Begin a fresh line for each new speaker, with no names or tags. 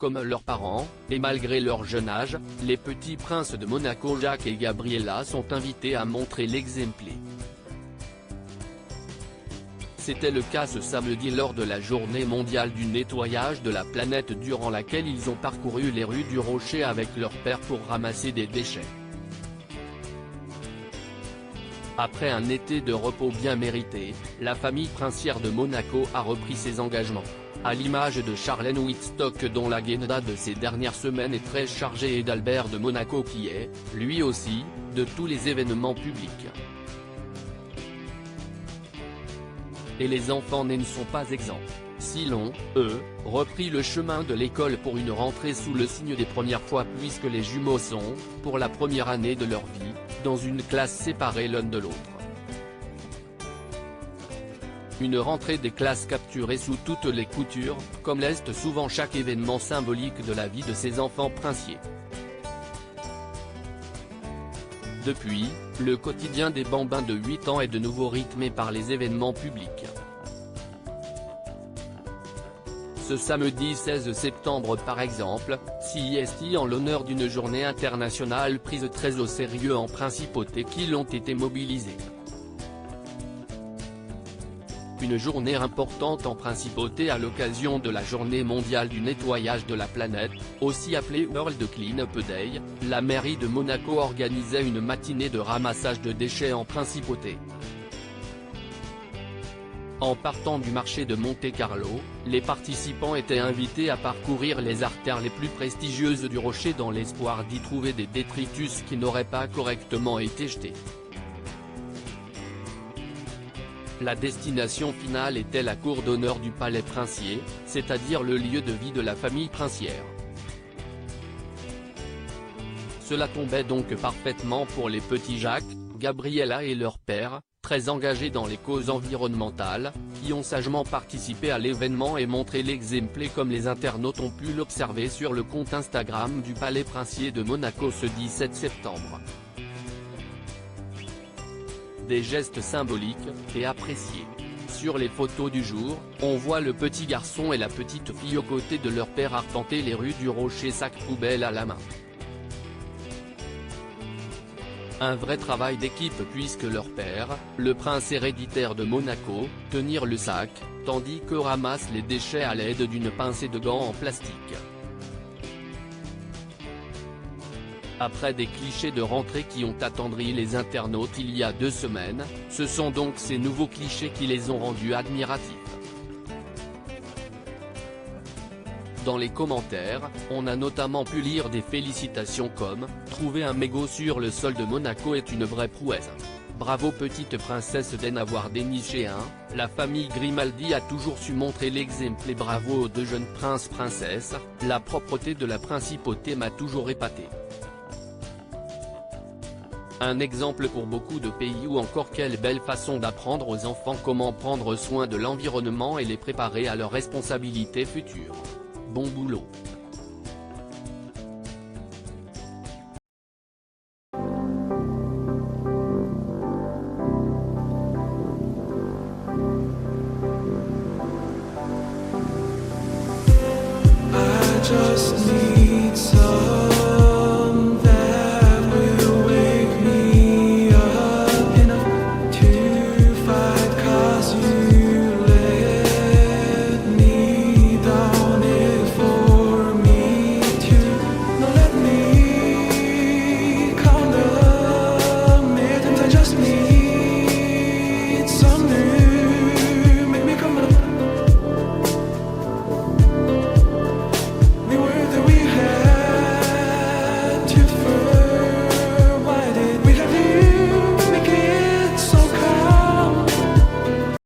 comme leurs parents, et malgré leur jeune âge, les petits princes de Monaco Jacques et Gabriella sont invités à montrer l'exemple. C'était le cas ce samedi lors de la journée mondiale du nettoyage de la planète durant laquelle ils ont parcouru les rues du Rocher avec leur père pour ramasser des déchets. Après un été de repos bien mérité, la famille princière de Monaco a repris ses engagements. À l'image de Charlène Whitstock dont l'agenda de ces dernières semaines est très chargée et d'Albert de Monaco qui est, lui aussi, de tous les événements publics. Et les enfants ne sont pas exempts. Si l'on, eux, repris le chemin de l'école pour une rentrée sous le signe des premières fois puisque les jumeaux sont, pour la première année de leur vie, dans une classe séparée l'un de l'autre. Une rentrée des classes capturée sous toutes les coutures, comme l'est souvent chaque événement symbolique de la vie de ces enfants princiers. Depuis, le quotidien des bambins de 8 ans est de nouveau rythmé par les événements publics. Ce samedi 16 septembre par exemple, CIST en l'honneur d'une journée internationale prise très au sérieux en principauté qui l'ont été mobilisés. Une journée importante en principauté à l'occasion de la journée mondiale du nettoyage de la planète, aussi appelée World Clean-up Day, la mairie de Monaco organisait une matinée de ramassage de déchets en principauté. En partant du marché de Monte-Carlo, les participants étaient invités à parcourir les artères les plus prestigieuses du Rocher dans l'espoir d'y trouver des détritus qui n'auraient pas correctement été jetés. La destination finale était la cour d'honneur du palais princier, c'est-à-dire le lieu de vie de la famille princière. Cela tombait donc parfaitement pour les petits Jacques, Gabriella et leur père, très engagés dans les causes environnementales, qui ont sagement participé à l'événement et montré l'exemple comme les internautes ont pu l'observer sur le compte Instagram du palais princier de Monaco ce 17 septembre. Des gestes symboliques, et appréciés. Sur les photos du jour, on voit le petit garçon et la petite fille aux côtés de leur père arpenter les rues du Rocher sac poubelle à la main. Un vrai travail d'équipe puisque leur père, le prince héréditaire de Monaco, tenir le sac, tandis que ramasse les déchets à l'aide d'une pincée de gants en plastique. Après des clichés de rentrée qui ont attendri les internautes il y a 2 semaines, ce sont donc ces nouveaux clichés qui les ont rendus admiratifs. Dans les commentaires, on a notamment pu lire des félicitations comme « Trouver un mégot sur le sol de Monaco est une vraie prouesse. Bravo petite princesse d'en avoir déniché un, la famille Grimaldi a toujours su montrer l'exemple et bravo aux 2 jeunes princes-princesses, la propreté de la principauté m'a toujours épaté. » Un exemple pour beaucoup de pays ou encore quelle belle façon d'apprendre aux enfants comment prendre soin de l'environnement et les préparer à leurs responsabilités futures. Bon boulot.